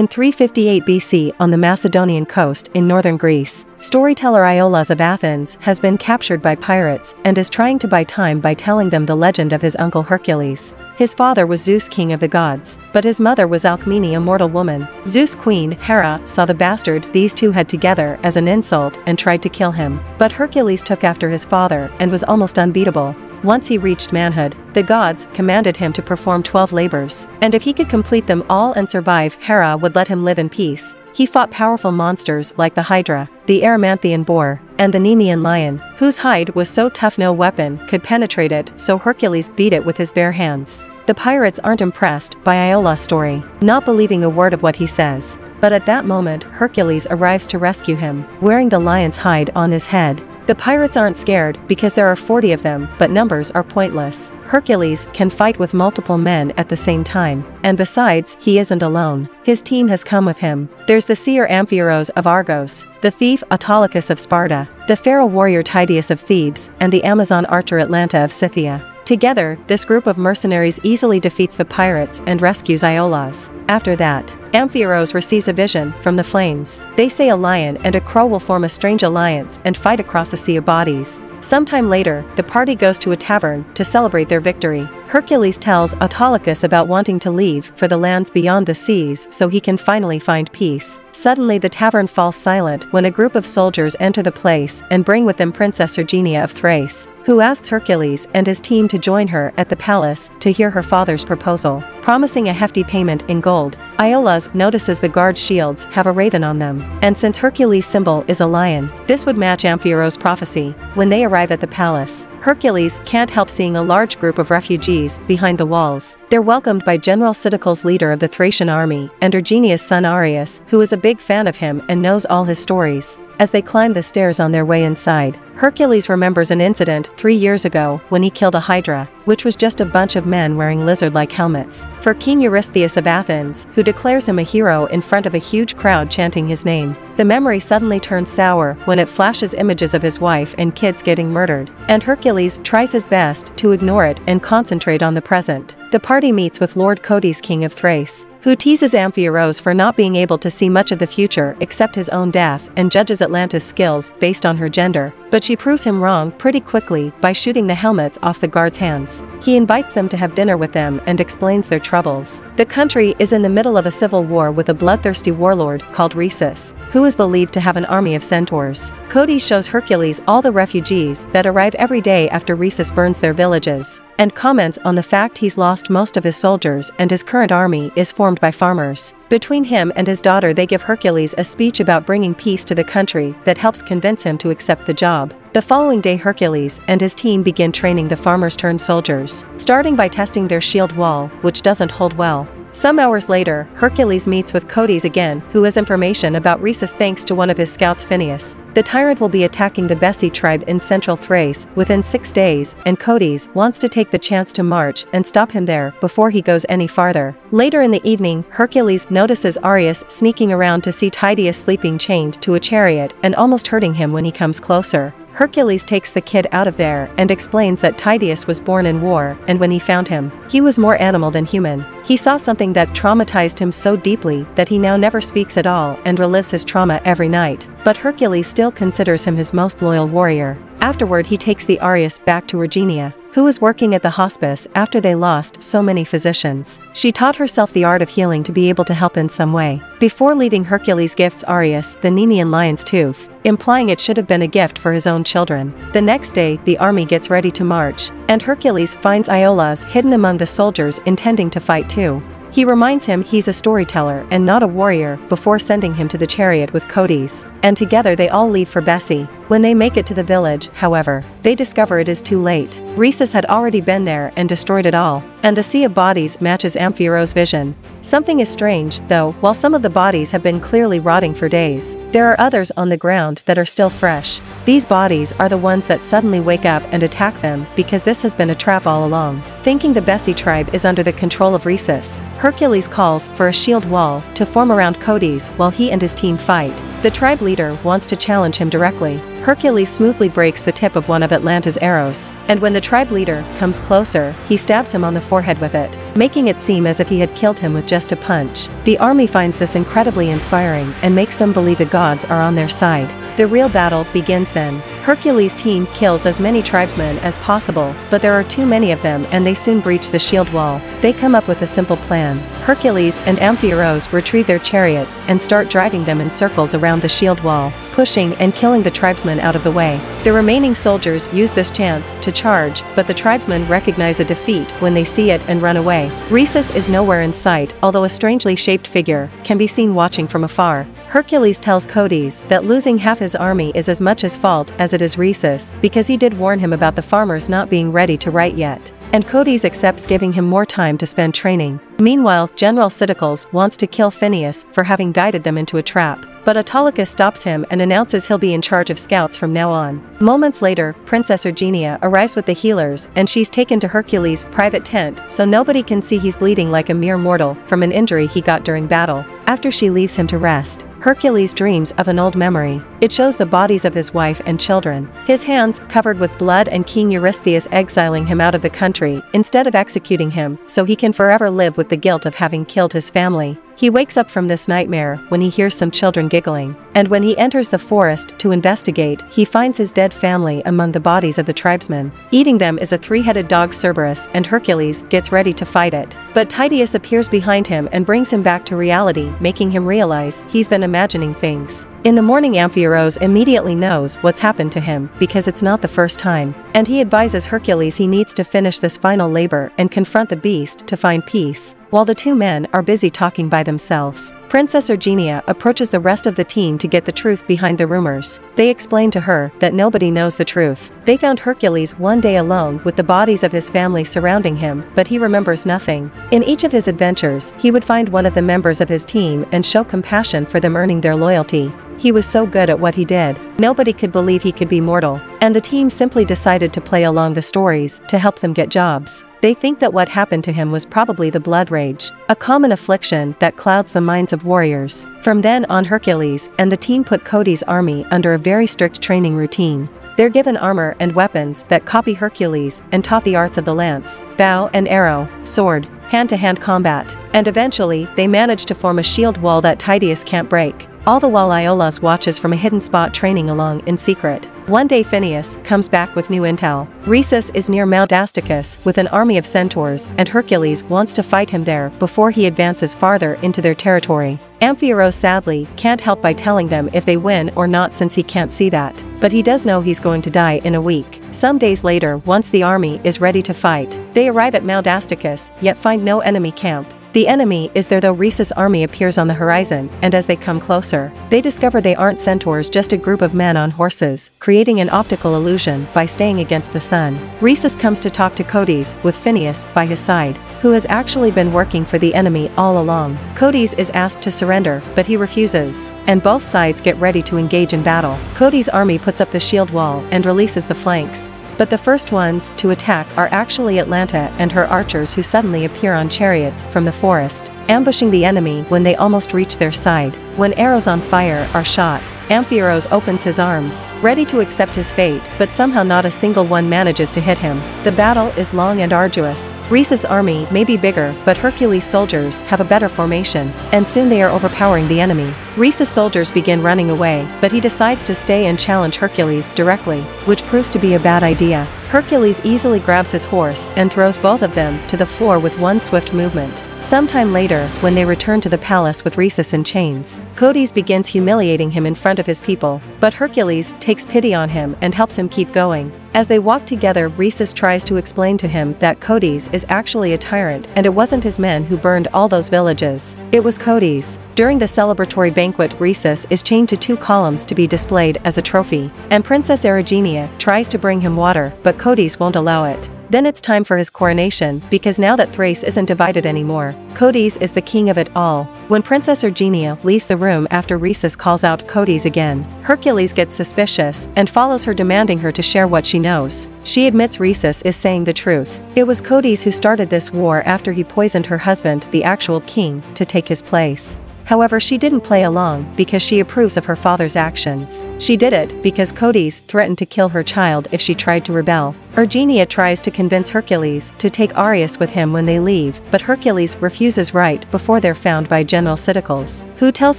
In 358 BC on the Macedonian coast in northern Greece, storyteller Iolaus of Athens has been captured by pirates and is trying to buy time by telling them the legend of his uncle Hercules. His father was Zeus, king of the gods, but his mother was Alcmene, a mortal woman. Zeus' queen, Hera, saw the bastard these two had together as an insult and tried to kill him. But Hercules took after his father and was almost unbeatable. Once he reached manhood, the gods commanded him to perform 12 labors, and if he could complete them all and survive, Hera would let him live in peace. He fought powerful monsters like the Hydra, the Erymanthian boar, and the Nemean lion, whose hide was so tough no weapon could penetrate it, so Hercules beat it with his bare hands. The pirates aren't impressed by Iolaus' story, not believing a word of what he says. But at that moment, Hercules arrives to rescue him, wearing the lion's hide on his head. The pirates aren't scared because there are 40 of them, but numbers are pointless. Hercules can fight with multiple men at the same time, and besides, he isn't alone. His team has come with him. There's the seer Amphiaraus of Argos, the thief Autolycus of Sparta, the pharaoh warrior Tydeus of Thebes, and the Amazon archer Atalanta of Scythia. Together, this group of mercenaries easily defeats the pirates and rescues Iolaus. After that, Amphiaraus receives a vision from the flames. They say a lion and a crow will form a strange alliance and fight across a sea of bodies. Sometime later, the party goes to a tavern to celebrate their victory. Hercules tells Autolycus about wanting to leave for the lands beyond the seas so he can finally find peace. Suddenly the tavern falls silent when a group of soldiers enter the place and bring with them Princess Erginia of Thrace, who asks Hercules and his team to join her at the palace to hear her father's proposal. Promising a hefty payment in gold, Iolaus notices the guards' shields have a raven on them, and since Hercules' symbol is a lion, this would match Amphiaraus' prophecy. When they arrive at the palace, Hercules can't help seeing a large group of refugees behind the walls. They're welcomed by General Cydicles, leader of the Thracian army, and Erginia's son Arius, who is a big fan of him and knows all his stories. As they climb the stairs on their way inside, Hercules remembers an incident 3 years ago when he killed a hydra, which was just a bunch of men wearing lizard-like helmets. For King Eurystheus of Athens, who declares him a hero in front of a huge crowd chanting his name, the memory suddenly turns sour when it flashes images of his wife and kids getting murdered, and Hercules tries his best to ignore it and concentrate on the present. The party meets with Lord Codys, king of Thrace, who teases Amphiaraus for not being able to see much of the future except his own death and judges Atalanta's skills based on her gender, but she proves him wrong pretty quickly by shooting the helmets off the guards' hands. He invites them to have dinner with them and explains their troubles. The country is in the middle of a civil war with a bloodthirsty warlord called Rufus, who is believed to have an army of centaurs. Codys shows Hercules all the refugees that arrive every day after Rufus burns their villages, and comments on the fact he's lost most of his soldiers and his current army is formed by farmers. Between him and his daughter, they give Hercules a speech about bringing peace to the country that helps convince him to accept the job. The following day, Hercules and his team begin training the farmers-turned-soldiers, starting by testing their shield wall, which doesn't hold well. Some hours later, Hercules meets with Codys again, who has information about Rufus thanks to one of his scouts, Fiennes. The tyrant will be attacking the Bessi tribe in central Thrace within 6 days, and Codys wants to take the chance to march and stop him there before he goes any farther. Later in the evening, Hercules notices Arius sneaking around to see Tydeus sleeping chained to a chariot and almost hurting him when he comes closer. Hercules takes the kid out of there and explains that Tydeus was born in war, and when he found him, he was more animal than human. He saw something that traumatized him so deeply that he now never speaks at all and relives his trauma every night. But Hercules still considers him his most loyal warrior. Afterward, he takes the Arius back to Erginia, who was working at the hospice after they lost so many physicians. She taught herself the art of healing to be able to help in some way. Before leaving, Hercules gifts Arius the Nemean lion's tooth, implying it should have been a gift for his own children. The next day, the army gets ready to march, and Hercules finds Iolaus hidden among the soldiers intending to fight too. He reminds him he's a storyteller and not a warrior before sending him to the chariot with Codys, and together they all leave for Bessi. When they make it to the village, however, they discover it is too late. Rufus had already been there and destroyed it all, and the sea of bodies matches Amphiaraus' vision. Something is strange, though. While some of the bodies have been clearly rotting for days, there are others on the ground that are still fresh. These bodies are the ones that suddenly wake up and attack them because this has been a trap all along. Thinking the Bessi tribe is under the control of Rufus, Hercules calls for a shield wall to form around Codys while he and his team fight. The tribe leader wants to challenge him directly. Hercules smoothly breaks the tip of one of Atlanta's arrows, and when the tribe leader comes closer, he stabs him on the forehead with it, making it seem as if he had killed him with just a punch. The army finds this incredibly inspiring and makes them believe the gods are on their side. The real battle begins then. Hercules' team kills as many tribesmen as possible, but there are too many of them and they soon breach the shield wall. They come up with a simple plan. Hercules and Amphiaraos retrieve their chariots and start driving them in circles around the shield wall, pushing and killing the tribesmen out of the way. The remaining soldiers use this chance to charge, but the tribesmen recognize a defeat when they see it and run away. Rhesus is nowhere in sight, although a strangely shaped figure can be seen watching from afar. Hercules tells Codys that losing half his army is as much his fault as it is Rhesus, because he did warn him about the farmers not being ready to write yet. And Codys accepts giving him more time to spend training. Meanwhile, General Siticles wants to kill Phineas for having guided them into a trap, but Autolycus stops him and announces he'll be in charge of scouts from now on. Moments later, Princess Erginia arrives with the healers and she's taken to Hercules' private tent so nobody can see he's bleeding like a mere mortal from an injury he got during battle. After she leaves him to rest, Hercules dreams of an old memory. It shows the bodies of his wife and children, his hands covered with blood, and King Eurystheus exiling him out of the country instead of executing him, so he can forever live with the guilt of having killed his family. He wakes up from this nightmare when he hears some children giggling, and when he enters the forest to investigate, he finds his dead family among the bodies of the tribesmen. Eating them is a three-headed dog Cerberus, and Hercules gets ready to fight it. But Tydeus appears behind him and brings him back to reality, making him realize he's been imagining things. In the morning, Amphiaraos immediately knows what's happened to him because it's not the first time, and he advises Hercules he needs to finish this final labor and confront the beast to find peace. While the two men are busy talking by themselves, Princess Erginia approaches the rest of the team to get the truth behind the rumors. They explain to her that nobody knows the truth. They found Hercules one day alone with the bodies of his family surrounding him, but he remembers nothing. In each of his adventures, he would find one of the members of his team and show compassion for them, earning their loyalty. He was so good at what he did, nobody could believe he could be mortal, and the team simply decided to play along the stories to help them get jobs. They think that what happened to him was probably the blood rage, a common affliction that clouds the minds of warriors. From then on, Hercules and the team put Codys' army under a very strict training routine. They're given armor and weapons that copy Hercules and taught the arts of the lance, bow and arrow, sword, hand-to-hand combat, and eventually they manage to form a shield wall that Tydeus can't break. All the while Iolaus watches from a hidden spot, training along in secret. One day Phineas comes back with new intel. Rhesus is near Mount Asticus with an army of centaurs, and Hercules wants to fight him there before he advances farther into their territory. Amphiaraos sadly can't help by telling them if they win or not, since he can't see that, but he does know he's going to die in a week. Some days later, once the army is ready to fight, they arrive at Mount Asticus, yet find no enemy camp. The enemy is there though. Rhesus' army appears on the horizon, and as they come closer, they discover they aren't centaurs, just a group of men on horses, creating an optical illusion by staying against the sun. Rhesus comes to talk to Codys, with Phineas by his side, who has actually been working for the enemy all along. Codys is asked to surrender, but he refuses, and both sides get ready to engage in battle. Codys' army puts up the shield wall and releases the flanks. But the first ones to attack are actually Atlanta and her archers, who suddenly appear on chariots from the forest, ambushing the enemy when they almost reach their side. When arrows on fire are shot, Amphiaraos opens his arms, ready to accept his fate, but somehow not a single one manages to hit him. The battle is long and arduous. Rhesus' army may be bigger, but Hercules' soldiers have a better formation, and soon they are overpowering the enemy. Rhesus' soldiers begin running away, but he decides to stay and challenge Hercules directly, which proves to be a bad idea. Hercules easily grabs his horse and throws both of them to the floor with one swift movement. Sometime later, when they return to the palace with Rhesus in chains, Codys begins humiliating him in front of his people, but Hercules takes pity on him and helps him keep going. As they walk together, Rhesus tries to explain to him that Codys is actually a tyrant and it wasn't his men who burned all those villages. It was Codys. During the celebratory banquet, Rhesus is chained to 2 columns to be displayed as a trophy, and Princess Erginia tries to bring him water, but Codys won't allow it. Then it's time for his coronation, because now that Thrace isn't divided anymore, Codys is the king of it all. When Princess Erginia leaves the room after Rhesus calls out Codys again, Hercules gets suspicious and follows her, demanding her to share what she knows. She admits Rhesus is saying the truth. It was Codys who started this war after he poisoned her husband, the actual king, to take his place. However, she didn't play along because she approves of her father's actions. She did it because Hercules threatened to kill her child if she tried to rebel. Erginia tries to convince Hercules to take Arius with him when they leave, but Hercules refuses right before they're found by General Siticles, who tells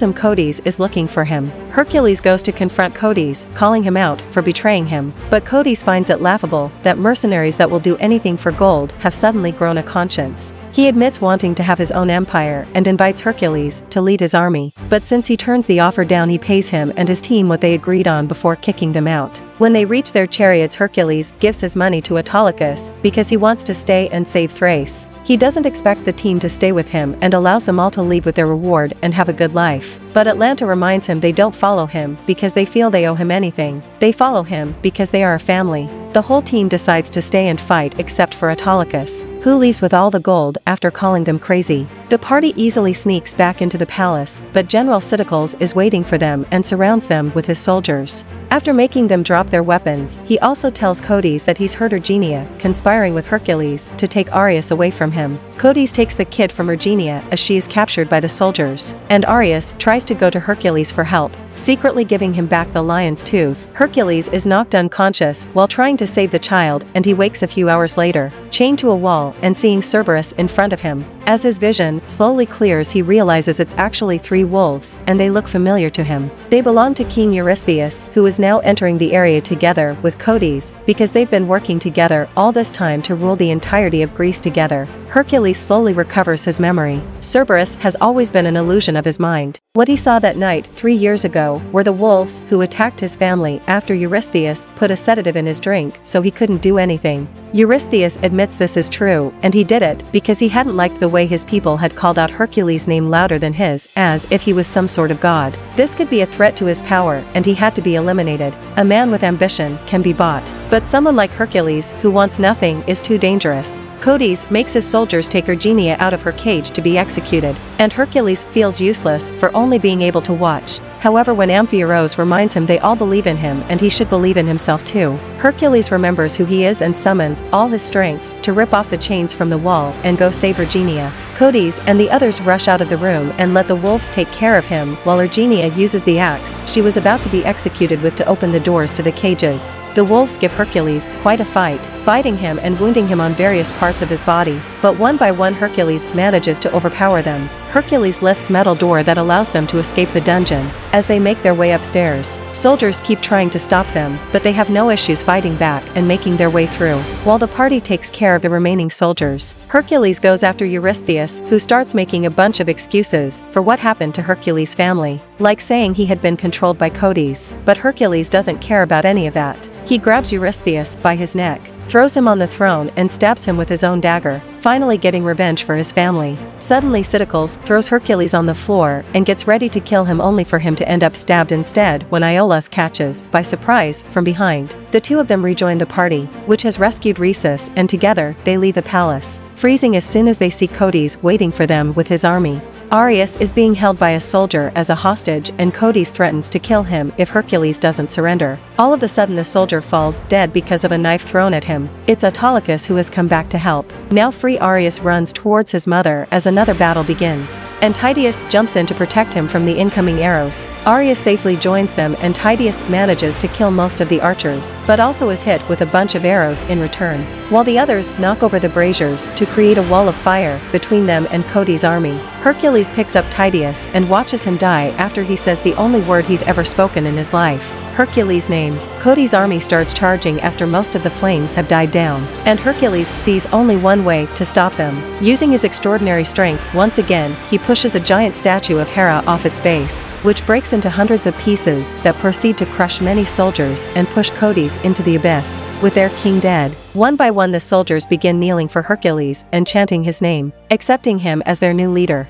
him Hercules is looking for him. Hercules goes to confront Hercules, calling him out for betraying him, but Hercules finds it laughable that mercenaries that will do anything for gold have suddenly grown a conscience. He admits wanting to have his own empire and invites Hercules to lead his army, but since he turns the offer down, he pays him and his team what they agreed on before kicking them out. When they reach their chariots, Hercules gives his money to Autolycus because he wants to stay and save Thrace. He doesn't expect the team to stay with him and allows them all to leave with their reward and have a good life. But Atlanta reminds him they don't follow him because they feel they owe him anything. They follow him because they are a family. The whole team decides to stay and fight except for Autolycus, who leaves with all the gold after calling them crazy. The party easily sneaks back into the palace, but General Siticles is waiting for them and surrounds them with his soldiers. After making them drop their weapons, he also tells Hercules that he's heard Erginia conspiring with Hercules to take Arius away from him. Hercules takes the kid from Erginia as she is captured by the soldiers, and Arius tries to go to Hercules for help, secretly giving him back the lion's tooth. Hercules is knocked unconscious while trying to save the child, and he wakes a few hours later, chained to a wall and seeing Cerberus in front of him. As his vision slowly clears, he realizes it's actually 3 wolves, and they look familiar to him. They belong to King Eurystheus, who is now entering the area together with Hercules because they've been working together all this time to rule the entirety of Greece together. Hercules slowly recovers his memory. Cerberus has always been an illusion of his mind. What he saw that night 3 years ago were the wolves who attacked his family after Eurystheus put a sedative in his drink so he couldn't do anything. Eurystheus admits this is true, and he did it because he hadn't liked the way his people had called out Hercules' name louder than his, as if he was some sort of god. This could be a threat to his power, and he had to be eliminated. A man with ambition can be bought, but someone like Hercules who wants nothing is too dangerous. Hercules makes his soldiers take Erginia out of her cage to be executed, and Hercules feels useless for only being able to watch. However, when Amphiaraos reminds him they all believe in him and he should believe in himself too, Hercules remembers who he is and summons all his strength to rip off the chains from the wall and go save Erginia. Hercules and the others rush out of the room and let the wolves take care of him while Erginia uses the axe she was about to be executed with to open the doors to the cages. The wolves give Hercules quite a fight, biting him and wounding him on various parts of his body, but one by one Hercules manages to overpower them. Hercules lifts metal door that allows them to escape the dungeon. As they make their way upstairs, soldiers keep trying to stop them, but they have no issues fighting back and making their way through. While the party takes care of the remaining soldiers, Hercules goes after Eurystheus, who starts making a bunch of excuses for what happened to Hercules' family, like saying he had been controlled by Hercules, but Hercules doesn't care about any of that. He grabs Eurystheus by his neck, throws him on the throne and stabs him with his own dagger, finally getting revenge for his family. Suddenly Siticles throws Hercules on the floor and gets ready to kill him, only for him to end up stabbed instead when Iolaus catches by surprise from behind. The two of them rejoin the party, which has rescued Rhesus, and together they leave the palace, freezing as soon as they see Hercules waiting for them with his army. Arius is being held by a soldier as a hostage, and Hercules threatens to kill him if Hercules doesn't surrender. All of a sudden the soldier falls dead because of a knife thrown at him. It's Autolycus who has come back to help. Now free Arius runs towards his mother as another battle begins, and Tydeus jumps in to protect him from the incoming arrows. Arius safely joins them and Tydeus manages to kill most of the archers, but also is hit with a bunch of arrows in return, while the others knock over the braziers to create a wall of fire between them and Hercules' army. Hercules picks up Tydeus and watches him die after he says the only word he's ever spoken in his life, Hercules' name. Hercules' army starts charging after most of the flames have died down, and Hercules sees only one way to stop them. Using his extraordinary strength once again, he pushes a giant statue of Hera off its base, which breaks into hundreds of pieces that proceed to crush many soldiers and push Hercules into the abyss. With their king dead, one by one the soldiers begin kneeling for Hercules and chanting his name, accepting him as their new leader.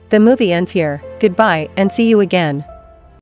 The movie ends here. Goodbye and see you again.